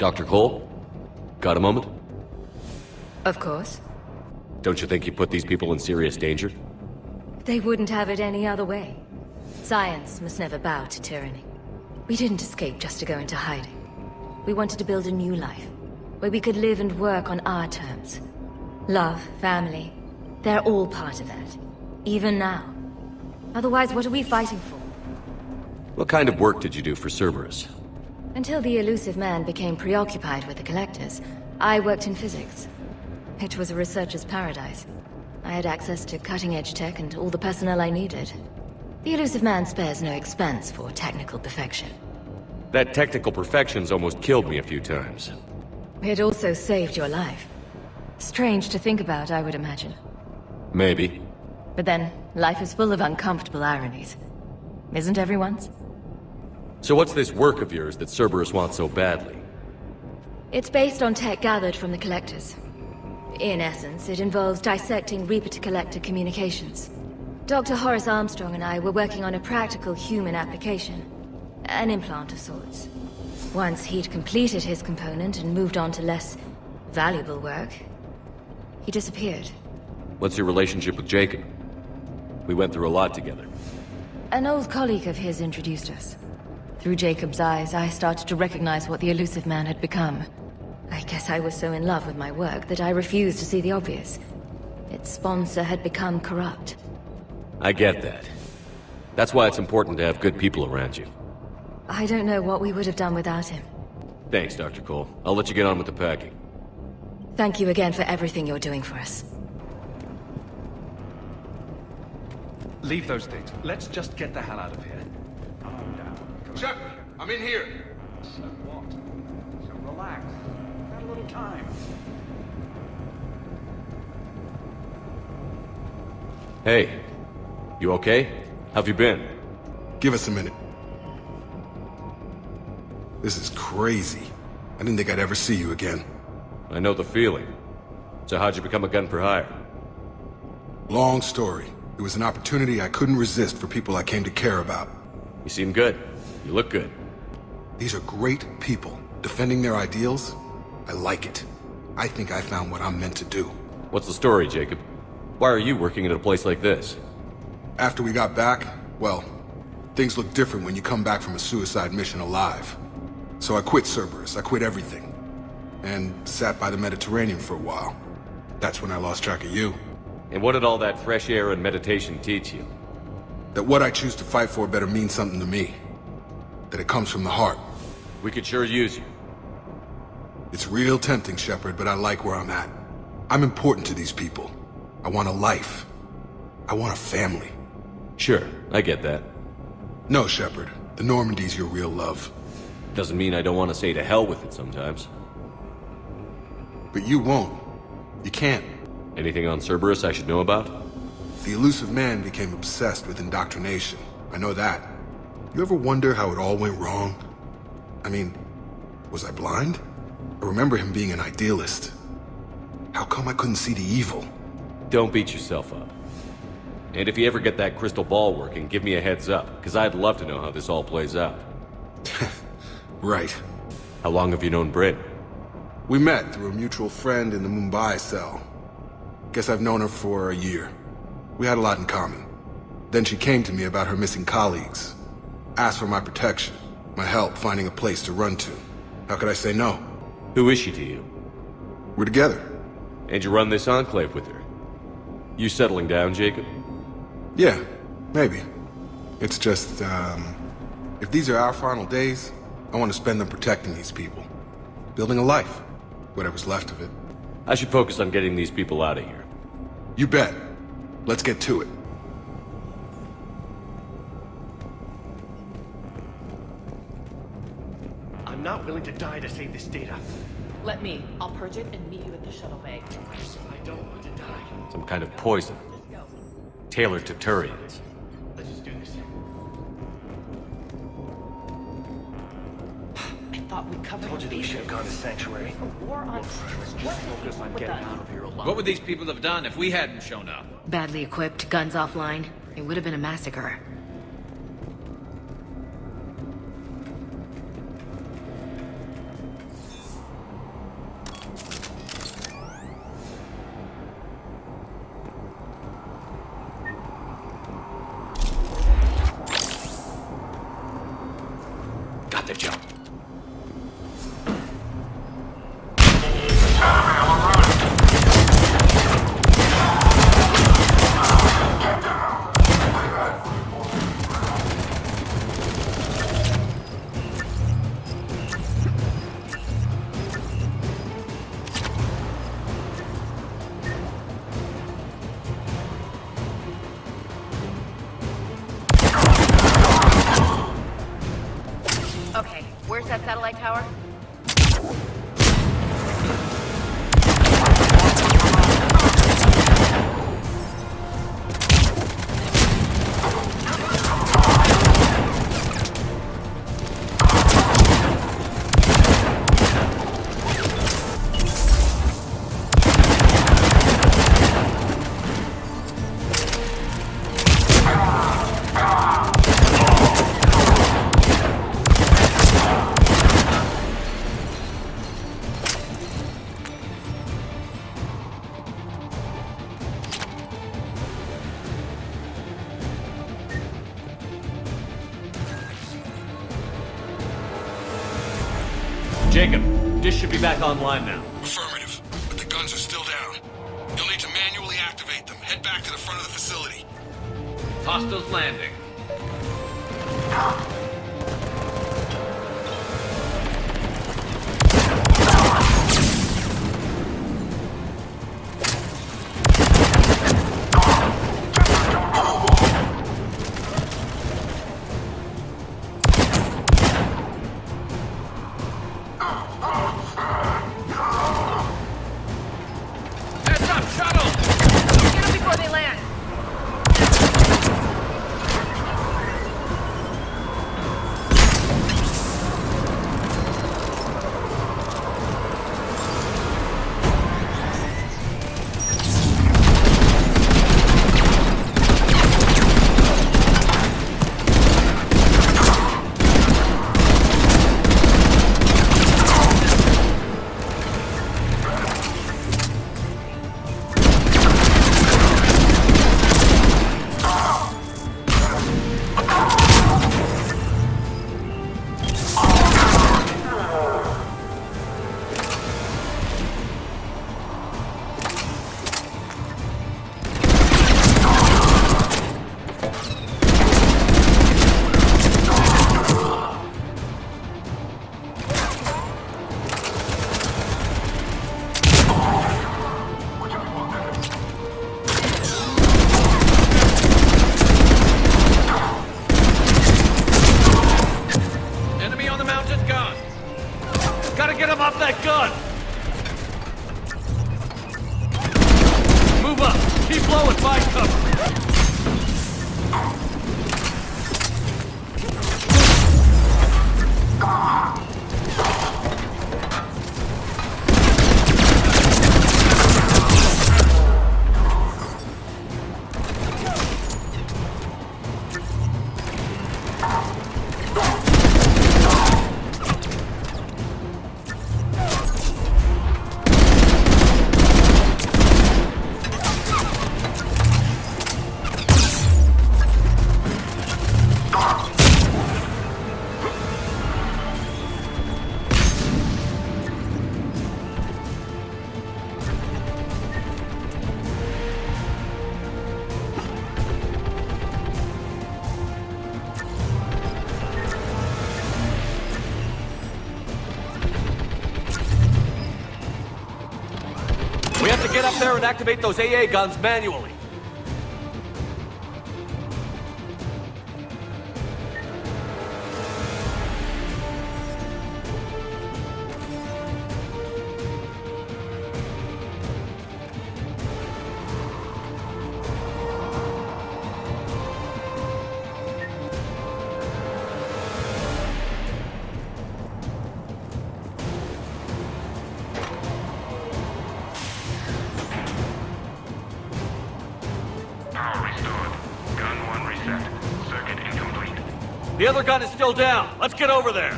Dr. Cole? Got a moment? Of course. Don't you think you put these people in serious danger? They wouldn't have it any other way. Science must never bow to tyranny. We didn't escape just to go into hiding. We wanted to build a new life, where we could live and work on our terms. Love, family, they're all part of that. Even now. Otherwise, what are we fighting for? What kind of work did you do for Cerberus? Until the elusive man became preoccupied with the Collectors, I worked in physics. It was a researcher's paradise. I had access to cutting-edge tech and all the personnel I needed. The elusive man spares no expense for technical perfection. That technical perfection's almost killed me a few times. It also saved your life. Strange to think about, I would imagine. Maybe. But then, life is full of uncomfortable ironies. Isn't everyone's? So what's this work of yours that Cerberus wants so badly? It's based on tech gathered from the Collectors. In essence, it involves dissecting Reaper-to-Collector communications. Dr. Horace Armstrong and I were working on a practical human application. An implant of sorts. Once he'd completed his component and moved on to less valuable work, he disappeared. What's your relationship with Jacob? We went through a lot together. An old colleague of his introduced us. Through Jacob's eyes, I started to recognize what the elusive man had become. I guess I was so in love with my work that I refused to see the obvious. Its sponsor had become corrupt. I get that. That's why it's important to have good people around you. I don't know what we would have done without him. Thanks, Dr. Cole. I'll let you get on with the packing. Thank you again for everything you're doing for us. Leave those things. Let's just get the hell out of here. Calm down. Shepard, I'm in here. So what? So relax. We've got a little time. Hey, you okay? How've you been? Give us a minute. This is crazy. I didn't think I'd ever see you again. I know the feeling. So how'd you become a gun for hire? Long story. It was an opportunity I couldn't resist for people I came to care about. You seem good. You look good. These are great people. Defending their ideals, I like it. I think I found what I'm meant to do. What's the story, Jacob? Why are you working at a place like this? After we got back, well, things look different when you come back from a suicide mission alive. So I quit Cerberus, I quit everything. And sat by the Mediterranean for a while. That's when I lost track of you. And what did all that fresh air and meditation teach you? That what I choose to fight for better mean something to me. That it comes from the heart. We could sure use you. It's real tempting, Shepard, but I like where I'm at. I'm important to these people. I want a life. I want a family. Sure, I get that. No, Shepard. The Normandy's your real love. Doesn't mean I don't want to say to hell with it sometimes. But you won't. You can't. Anything on Cerberus I should know about? The elusive man became obsessed with indoctrination. I know that. You ever wonder how it all went wrong? I mean, was I blind? I remember him being an idealist. How come I couldn't see the evil? Don't beat yourself up. And if you ever get that crystal ball working, give me a heads up, because I'd love to know how this all plays out. Right. How long have you known Bryn? We met through a mutual friend in the Mumbai cell. Guess I've known her for a year. We had a lot in common. Then she came to me about her missing colleagues. Asked for my protection, my help finding a place to run to. How could I say no? Who is she to you? We're together. And you run this enclave with her? You settling down, Jacob? Yeah, maybe. It's just, if these are our final days, I want to spend them protecting these people. Building a life. Whatever's left of it. I should focus on getting these people out of here. You bet. Let's get to it. I'm not willing to die to save this data. Let me. I'll purge it and meet you at the shuttle bay. I don't want to die. Some kind of poison. Tailored to Turians. Let's just do this. I thought we covered Told you that we should have gone to Sanctuary. war on. Just focus on getting out of here alive. What would these people have done if we hadn't shown up? Badly equipped, guns offline. It would have been a massacre. Got the jump. Okay, where's that satellite tower? Jacob, dish should be back online now. Affirmative, but the guns are still down. You'll need to manually activate them. Head back to the front of the facility. Hostiles landing. Get them before they land. Provide cover. We have to get up there and activate those AA guns manually. The other gun is still down. Let's get over there.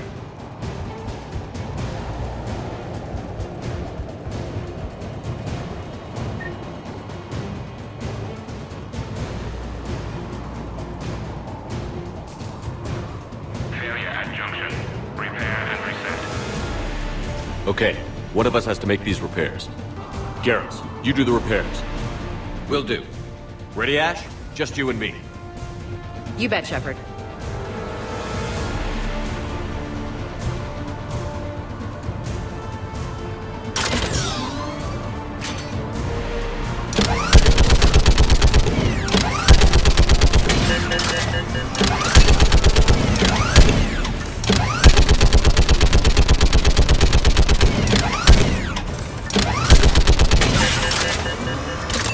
Failure at junction. Repair and reset. Okay, one of us has to make these repairs. Garrus, you do the repairs. Will do. Ready, Ash? Just you and me. You bet, Shepard.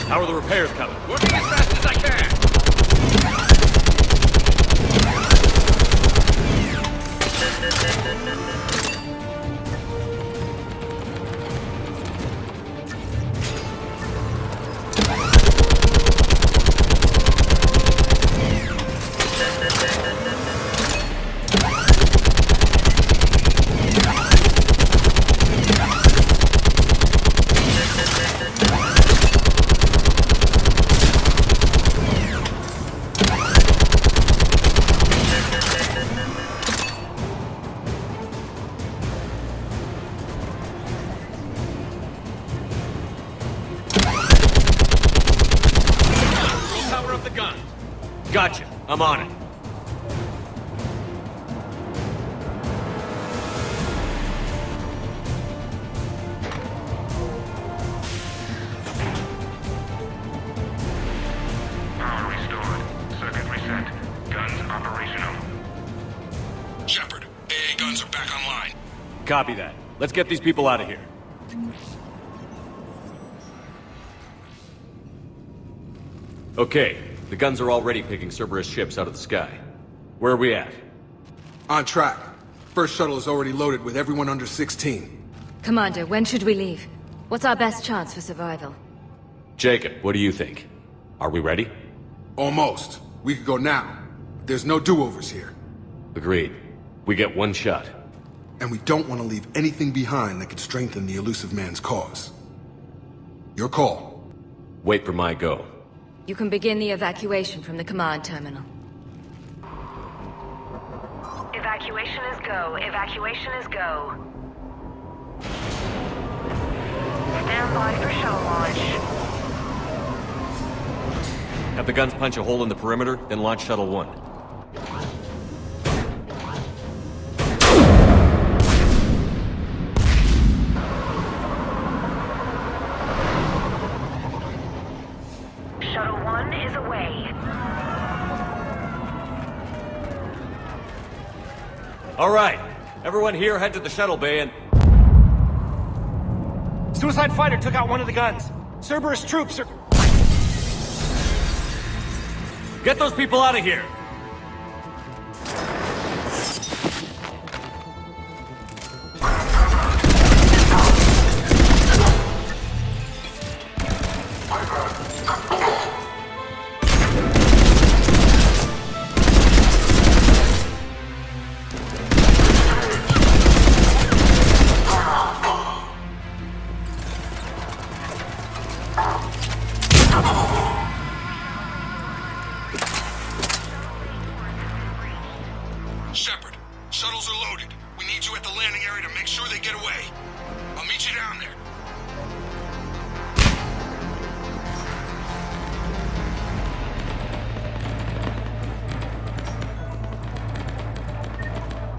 How are the repairs coming? Working as fast as I can. Power up the gun. Gotcha. I'm on it. Power restored. Circuit reset. Guns operational. Shepard, AA guns are back online. Copy that. Let's get these people out of here. Okay, the guns are already picking Cerberus ships out of the sky. Where are we at? On track. First shuttle is already loaded with everyone under 16. Commander, when should we leave? What's our best chance for survival? Jacob, what do you think? Are we ready? Almost. We could go now. There's no do-overs here. Agreed. We get one shot. And we don't want to leave anything behind that could strengthen the elusive man's cause. Your call. Wait for my go. You can begin the evacuation from the command terminal. Evacuation is go. Evacuation is go. Stand by for shuttle launch. Have the guns punch a hole in the perimeter, then launch Shuttle 1. Shuttle 1 is away. All right. Everyone here head to the shuttle bay and... Suicide fighter took out one of the guns. Cerberus troops are... Get those people out of here! Shepard, shuttles are loaded. We need you at the landing area to make sure they get away. I'll meet you down there.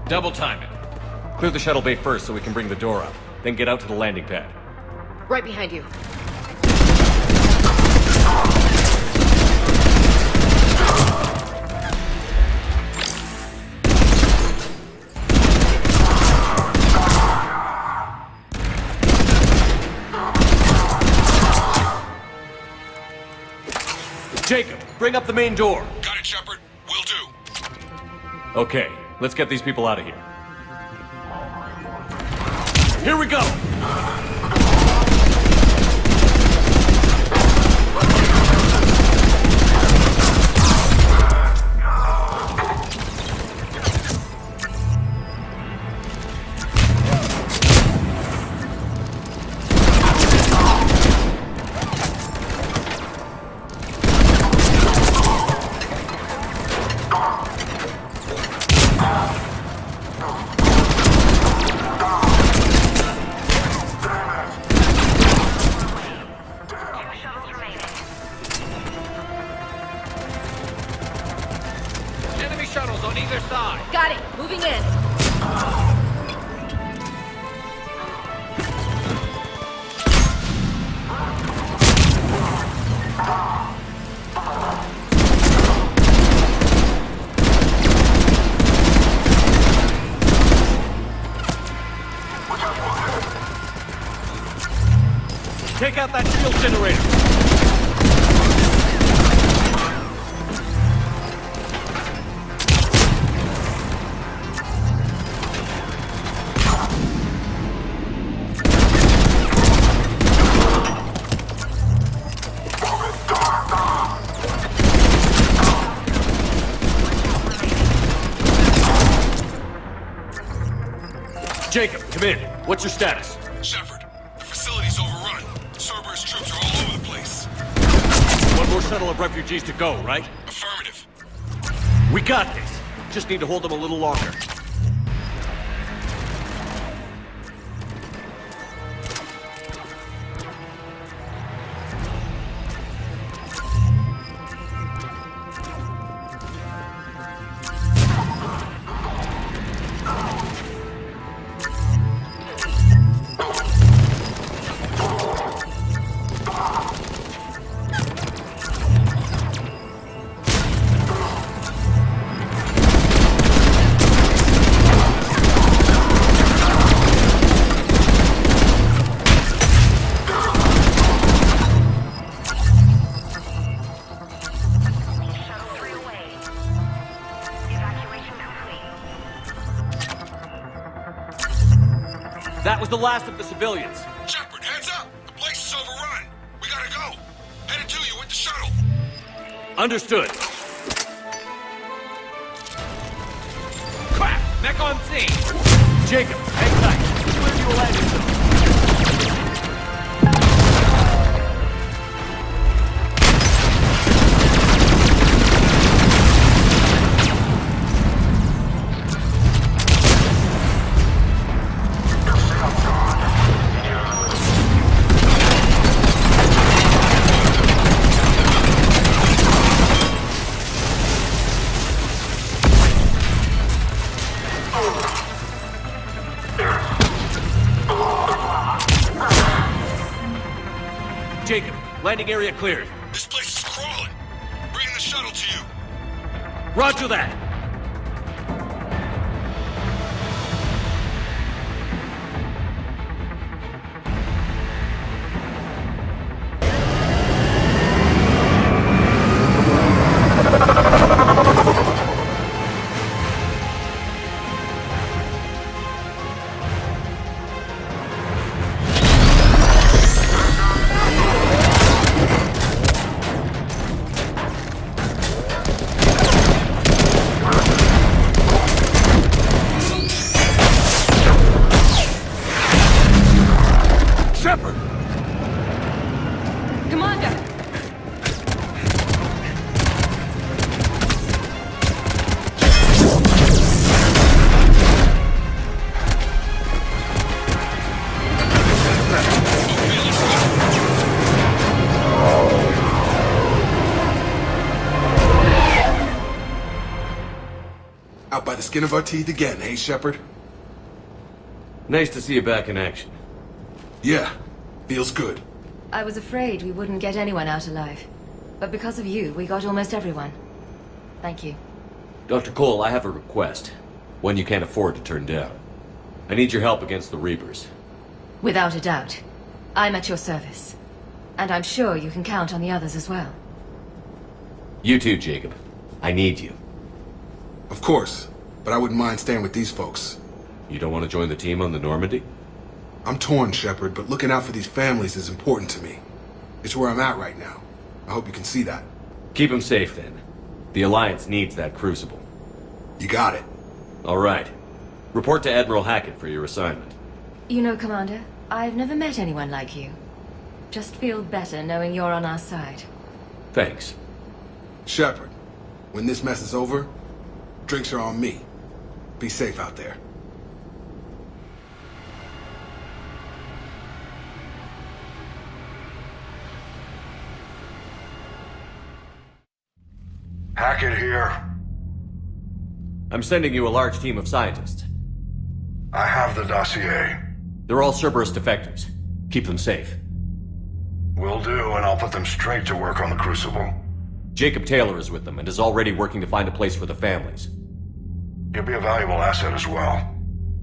Double time it. Clear the shuttle bay first so we can bring the door up. Then get out to the landing pad. Right behind you. Jacob, bring up the main door. Got it, Shepard. Will do. Okay, let's get these people out of here. Here we go! Got it. Moving in. Take out that shield generator. Jacob, come in. What's your status? Shepard, the facility's overrun. Cerberus troops are all over the place. One more shuttle of refugees to go, right? Affirmative. We got this. Just need to hold them a little longer. That was the last of the civilians. Shepard, heads up! The place is overrun. We gotta go. Headed to you with the shuttle. Understood. Crap! Mech on scene! Jacob, hang tight. Clear you a landing zone. Jacob, landing area cleared. This place is crawling. Bringing the shuttle to you. Roger that. Out by the skin of our teeth again, hey, Shepard? Nice to see you back in action. Yeah, feels good. I was afraid we wouldn't get anyone out alive. But because of you, we got almost everyone. Thank you. Dr. Cole, I have a request. One you can't afford to turn down. I need your help against the Reapers. Without a doubt. I'm at your service. And I'm sure you can count on the others as well. You too, Jacob. I need you. Of course, but I wouldn't mind staying with these folks. You don't want to join the team on the Normandy? I'm torn, Shepard, but looking out for these families is important to me. It's where I'm at right now. I hope you can see that. Keep them safe, then. The Alliance needs that crucible. You got it. All right. Report to Admiral Hackett for your assignment. You know, Commander, I've never met anyone like you. Just feel better knowing you're on our side. Thanks. Shepard, when this mess is over, drinks are on me. Be safe out there. Hackett here. I'm sending you a large team of scientists. I have the dossier. They're all Cerberus defectors. Keep them safe. Will do, and I'll put them straight to work on the Crucible. Jacob Taylor is with them and is already working to find a place for the families. He'll be a valuable asset as well.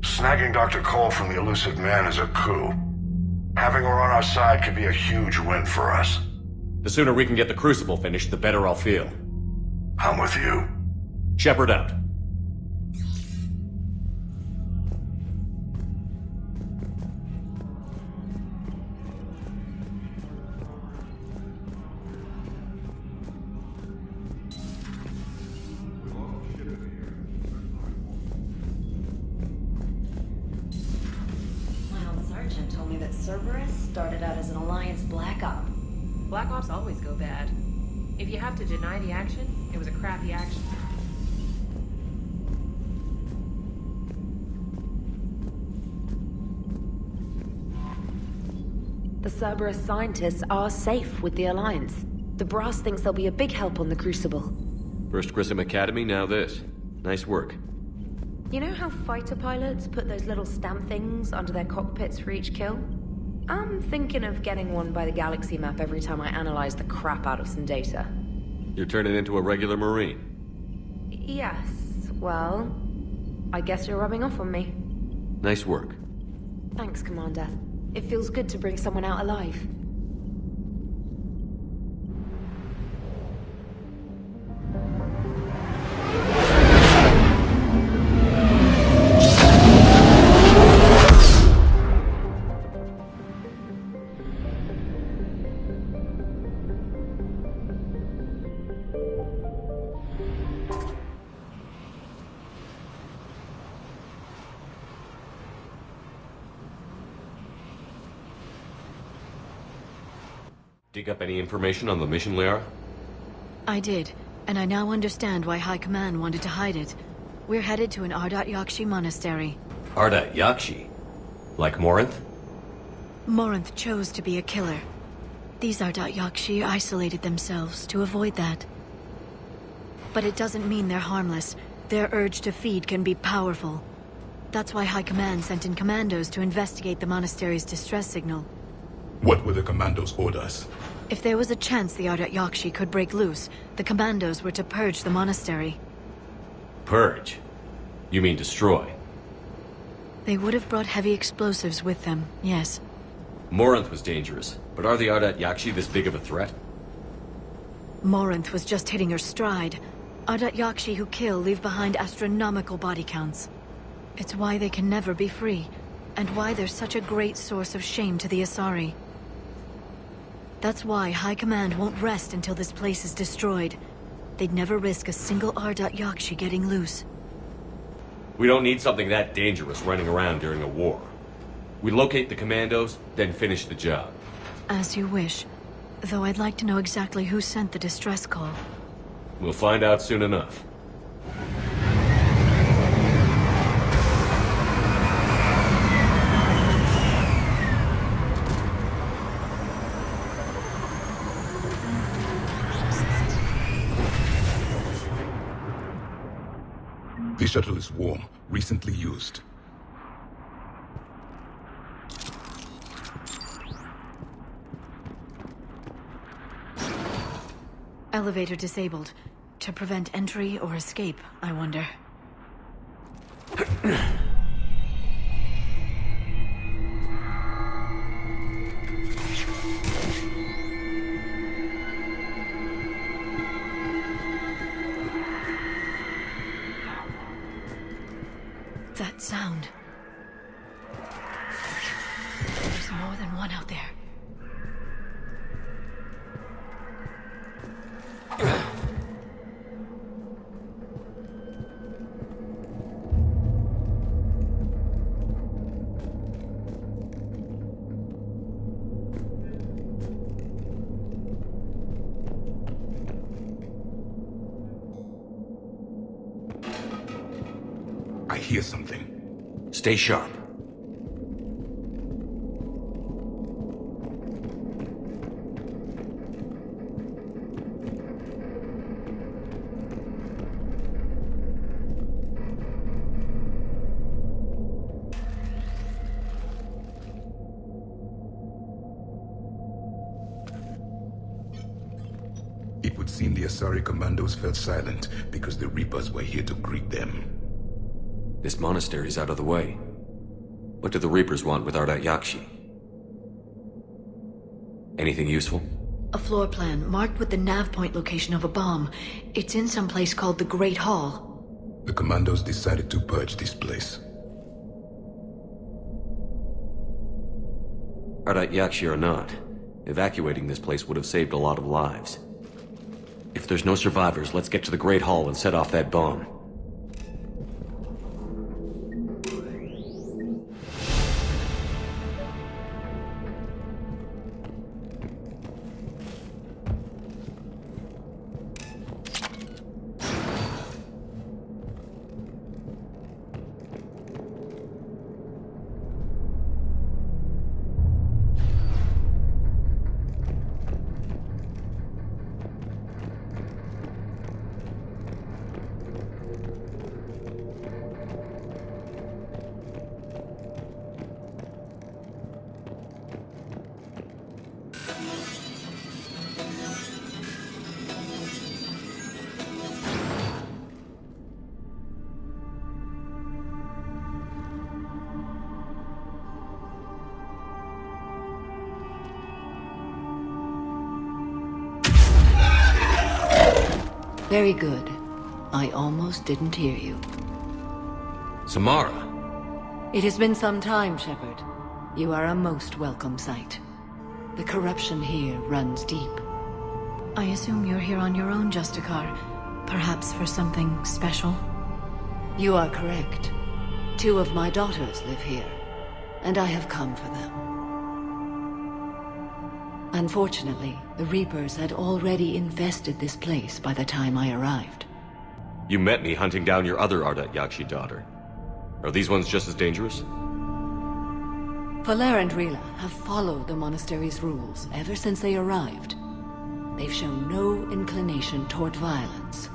Snagging Dr. Cole from the elusive man is a coup. Having her on our side could be a huge win for us. The sooner we can get the Crucible finished, the better I'll feel. I'm with you. Shepard out. My old sergeant told me that Cerberus started out as an Alliance Black Op. Black Ops always go bad. If you have to deny the action, it was a crappy action. The Cerberus scientists are safe with the Alliance. The Brass thinks they'll be a big help on the Crucible. First Grissom Academy, now this. Nice work. You know how fighter pilots put those little stamp things under their cockpits for each kill? I'm thinking of getting one by the galaxy map every time I analyze the crap out of some data. You're turning into a regular Marine. Yes, well, I guess you're rubbing off on me. Nice work. Thanks, Commander. It feels good to bring someone out alive. Dig up any information on the mission, Lara? I did, and I now understand why High Command wanted to hide it. We're headed to an Ardat-Yaksi monastery. Ardat-Yaksi? Like Morinth? Morinth chose to be a killer. These Ardat-Yaksi isolated themselves to avoid that. But it doesn't mean they're harmless. Their urge to feed can be powerful. That's why High Command sent in commandos to investigate the monastery's distress signal. What were the commandos' orders? If there was a chance the Ardat-Yaksi could break loose, the commandos were to purge the monastery. Purge? You mean destroy? They would have brought heavy explosives with them, yes. Morinth was dangerous, but are the Ardat-Yaksi this big of a threat? Morinth was just hitting her stride. Ardat-Yaksi who kill leave behind astronomical body counts. It's why they can never be free, and why they're such a great source of shame to the Asari. That's why High Command won't rest until this place is destroyed. They'd never risk a single Ardat-Yaksi getting loose. We don't need something that dangerous running around during a war. We locate the commandos, then finish the job. As you wish. Though I'd like to know exactly who sent the distress call. We'll find out soon enough. The shuttle is warm, recently used. Elevator disabled. To prevent entry or escape, I wonder. That sound. There's more than one out there. I hear something. Stay sharp. It would seem the Asari commandos fell silent because the Reapers were here to greet them. This monastery's out of the way. What do the Reapers want with Ardat-Yaksi? Anything useful? A floor plan marked with the nav point location of a bomb. It's in some place called the Great Hall. The commandos decided to purge this place. Ardat-Yaksi or not, evacuating this place would have saved a lot of lives. If there's no survivors, let's get to the Great Hall and set off that bomb. Very good. I almost didn't hear you. Samara! It has been some time, Shepard. You are a most welcome sight. The corruption here runs deep. I assume you're here on your own, Justicar. Perhaps for something special? You are correct. 2 of my daughters live here, and I have come for them. Unfortunately, the Reapers had already infested this place by the time I arrived. You met me hunting down your other Ardat-Yaksi daughter. Are these ones just as dangerous? Valer and Rila have followed the monastery's rules ever since they arrived. They've shown no inclination toward violence.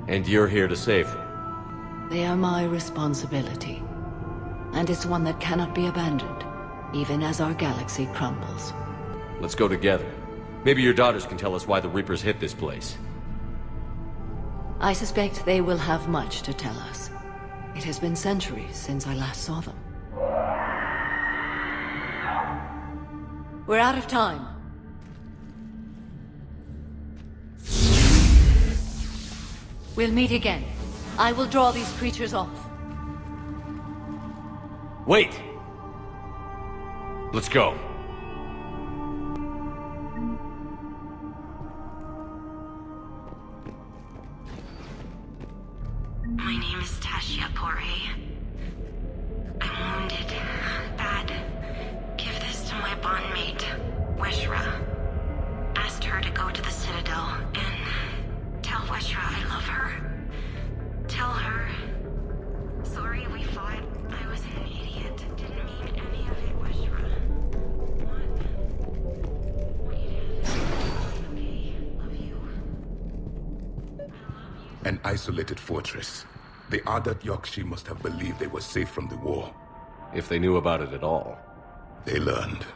And you're here to save them? They are my responsibility. And it's one that cannot be abandoned, even as our galaxy crumbles. Let's go together. Maybe your daughters can tell us why the Reapers hit this place. I suspect they will have much to tell us. It has been centuries since I last saw them. We're out of time. We'll meet again. I will draw these creatures off. Wait! Let's go. My name is Tashia Pore. I'm wounded. Bad. Give this to my bondmate, Weshra. Asked her to go to the Citadel and tell Weshra I love her. Tell her. Sorry we fought. I was an idiot. Didn't mean any of it, Weshra. What you did. Okay. Love you. An isolated fortress. The Ardat-Yaksi must have believed they were safe from the war. If they knew about it at all. They learned.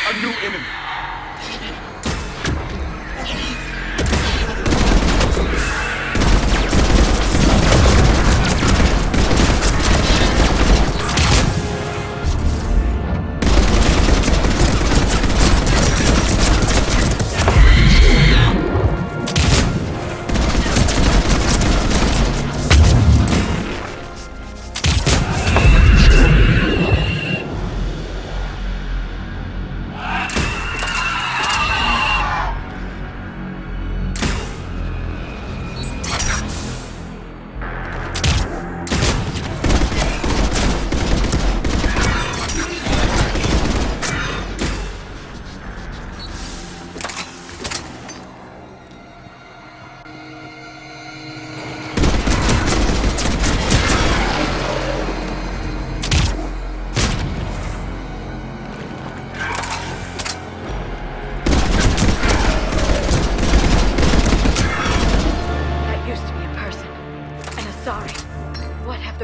A new enemy!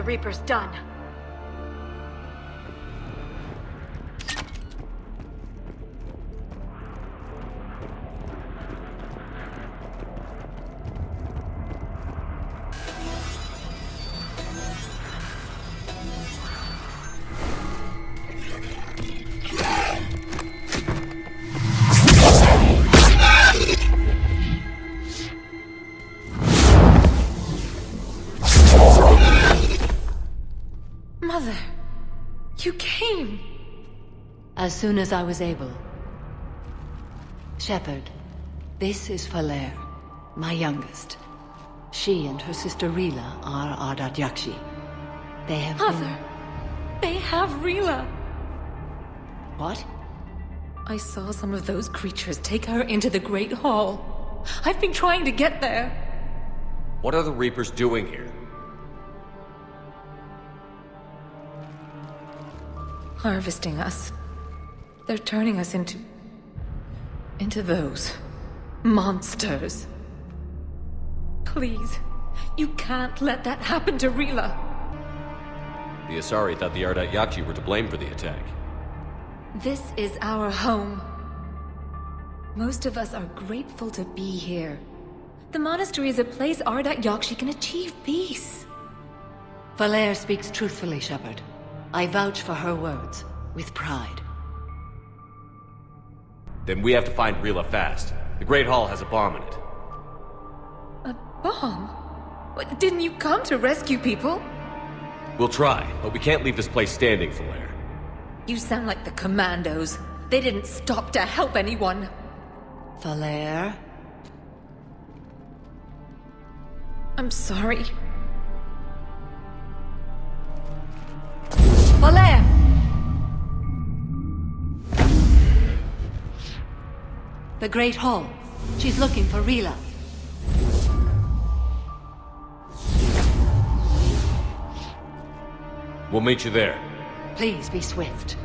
Reaper's done. Mother, you came! As soon as I was able. Shepard, this is Falere, my youngest. She and her sister Rila are Ardat-Yaksi. They have Mother, they have Rila. What? I saw some of those creatures take her into the Great Hall. I've been trying to get there. What are the Reapers doing here? Harvesting us. They're turning us into those monsters. Please, you can't let that happen to Rila. The Asari thought the Ardat-Yaksi were to blame for the attack. This is our home. Most of us are grateful to be here. The monastery is a place Ardat-Yaksi can achieve peace. Falere speaks truthfully, Shepard. I vouch for her words, with pride. Then we have to find Rila fast. The Great Hall has a bomb in it. A bomb? What, didn't you come to rescue people? We'll try, but we can't leave this place standing, Falere. You sound like the Commandos. They didn't stop to help anyone. Falere? I'm sorry. Falere! The Great Hall. She's looking for Rila. We'll meet you there. Please be swift.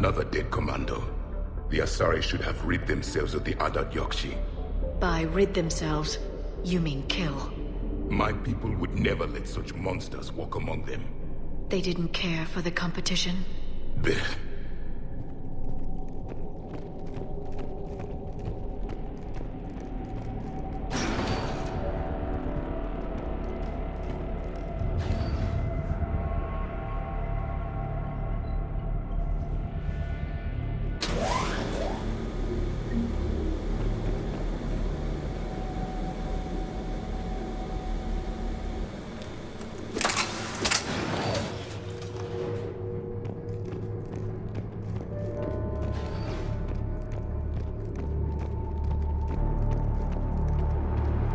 Another dead commando. The Asari should have rid themselves of the Ardat-Yaksi. By rid themselves, you mean kill. My people would never let such monsters walk among them. They didn't care for the competition? Blech.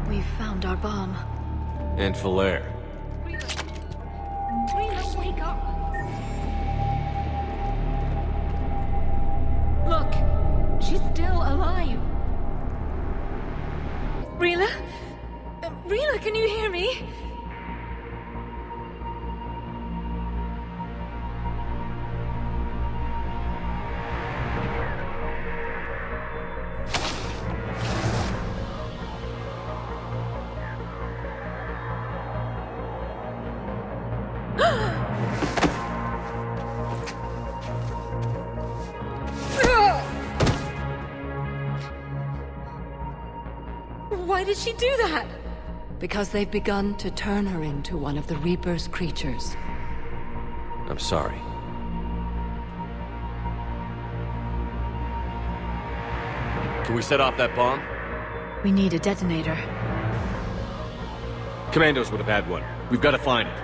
We found our bomb. And Falaire. Rita, wake up! Look! She's still alive! Rila? Rila, can you hear me? Why did she do that? Because they've begun to turn her into one of the Reaper's creatures. I'm sorry. Can we set off that bomb? We need a detonator. Commandos would have had one. We've got to find it.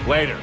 Later.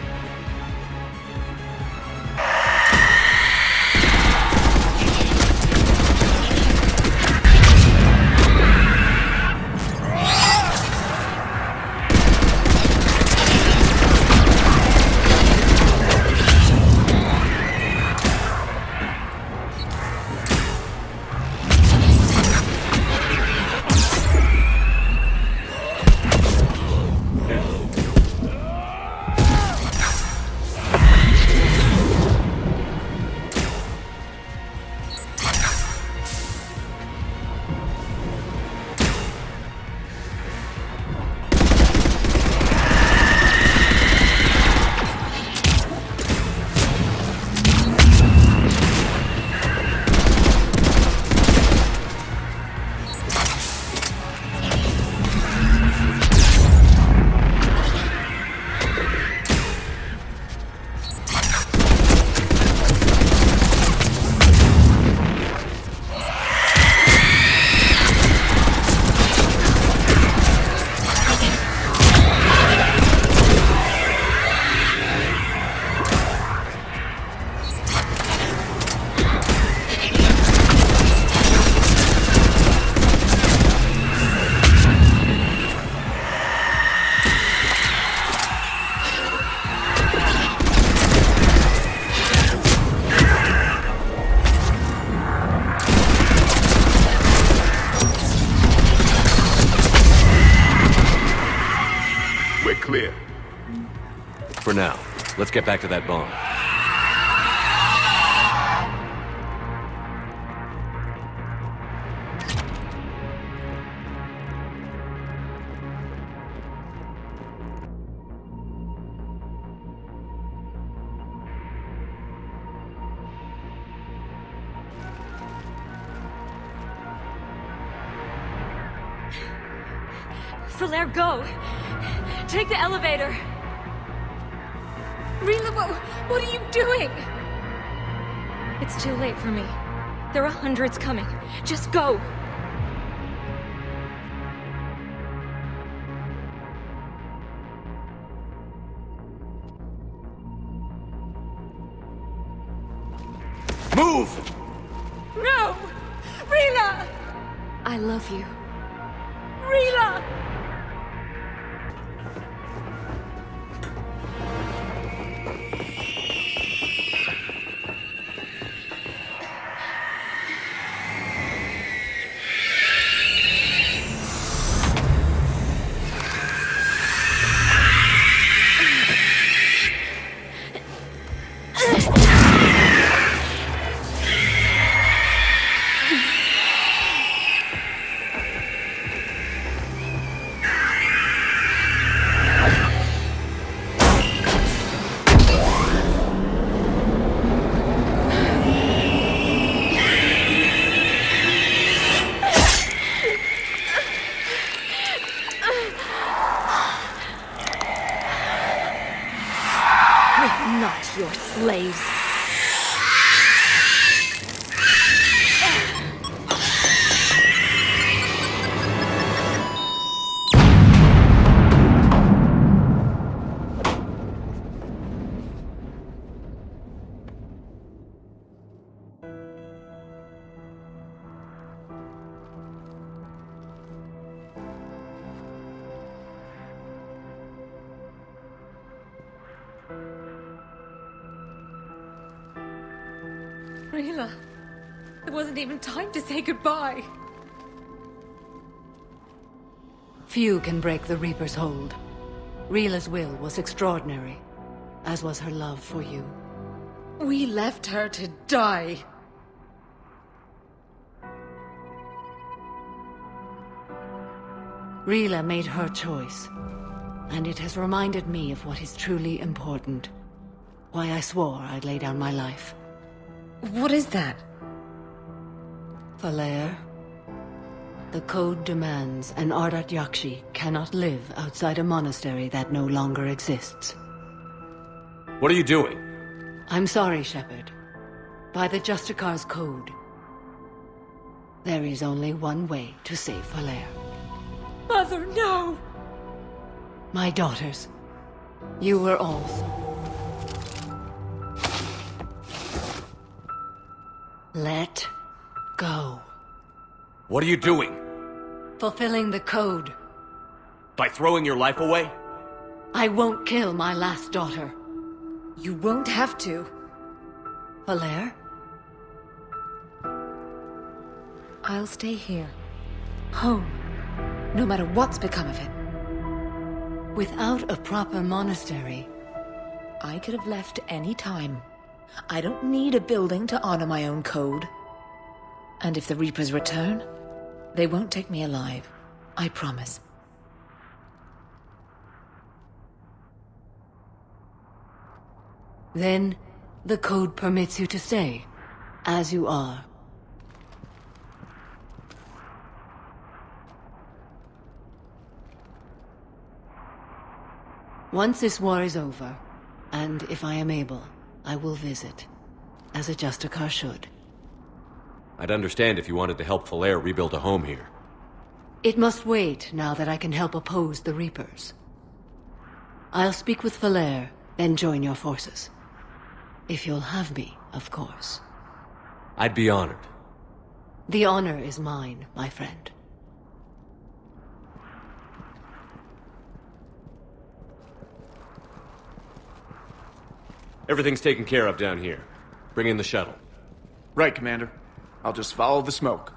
Clear. For now, let's get back to that bomb. Falaire, go! Take the elevator! Rila, what are you doing? It's too late for me. There are hundreds coming. Just go! Move! No! Rila! I love you. Rila! Not your slaves. Rila, there wasn't even time to say goodbye. Few can break the Reaper's hold. Rila's will was extraordinary, as was her love for you. We left her to die. Rila made her choice, and it has reminded me of what is truly important. Why I swore I'd lay down my life. What is that? Falair. The code demands an Ardat-Yaksi cannot live outside a monastery that no longer exists. What are you doing? I'm sorry, Shepard. By the Justicar's code, there is only one way to save Falair. Mother, no! My daughters, you were all. Let go. What are you doing? Fulfilling the code. By throwing your life away? I won't kill my last daughter. You won't have to. Falair? I'll stay here. Home. No matter what's become of it. Without a proper monastery. I could have left any time. I don't need a building to honor my own code. And if the Reapers return, they won't take me alive. I promise. Then, the code permits you to stay, as you are. Once this war is over, and if I am able, I will visit, as a Justicar should. I'd understand if you wanted to help Falair rebuild a home here. It must wait now that I can help oppose the Reapers. I'll speak with Falair, then join your forces. If you'll have me, of course. I'd be honored. The honor is mine, my friend. Everything's taken care of down here. Bring in the shuttle. Right, Commander. I'll just follow the smoke.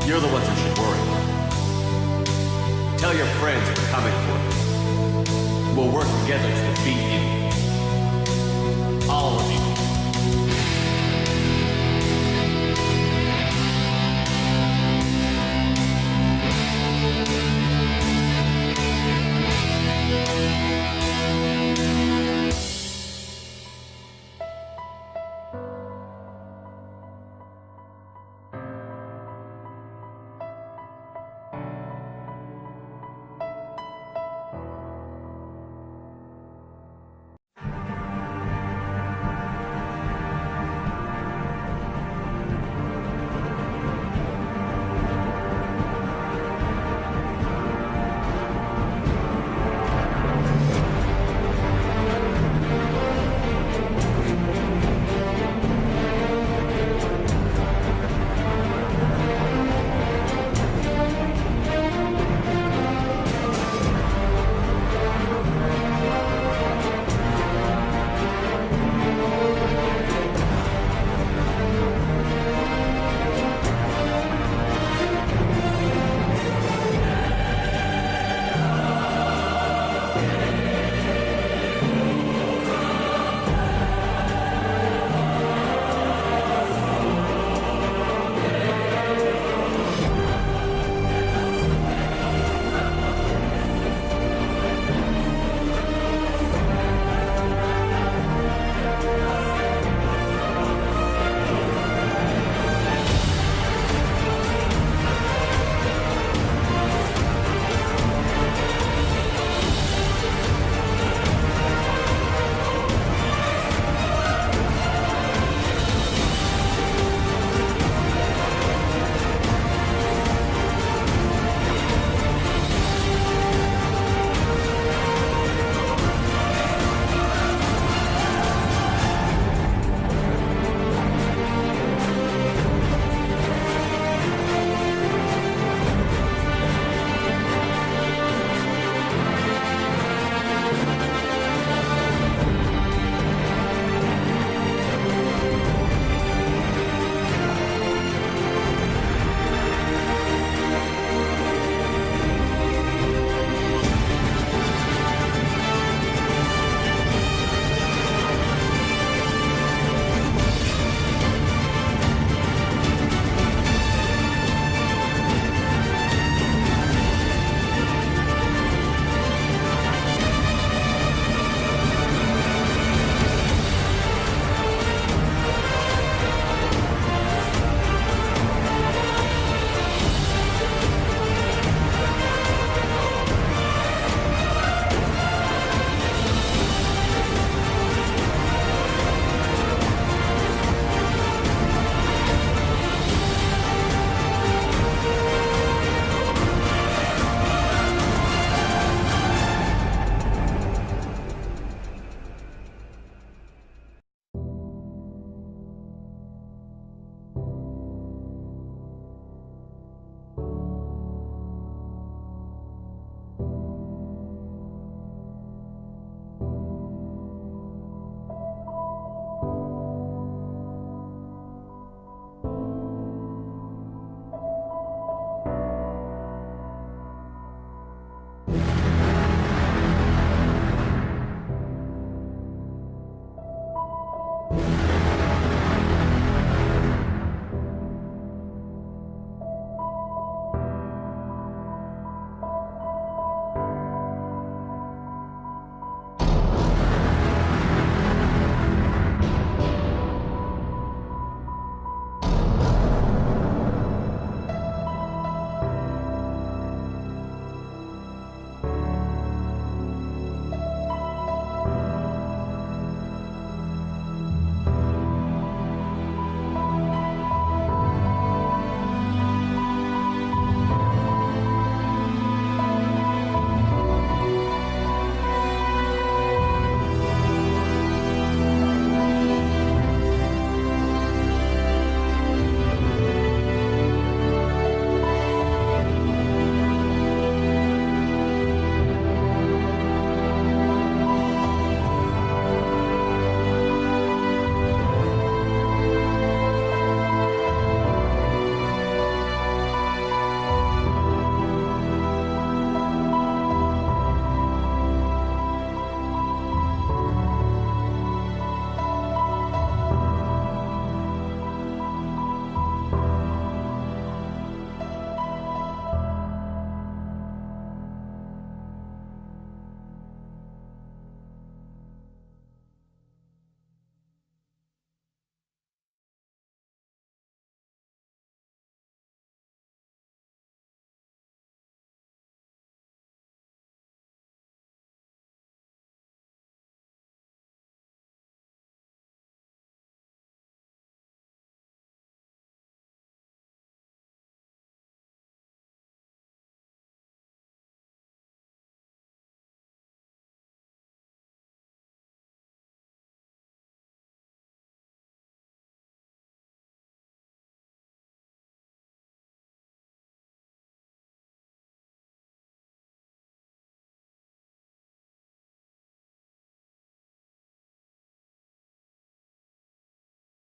You're the ones who should worry. Tell your friends we're coming for you. We'll work together to defeat you.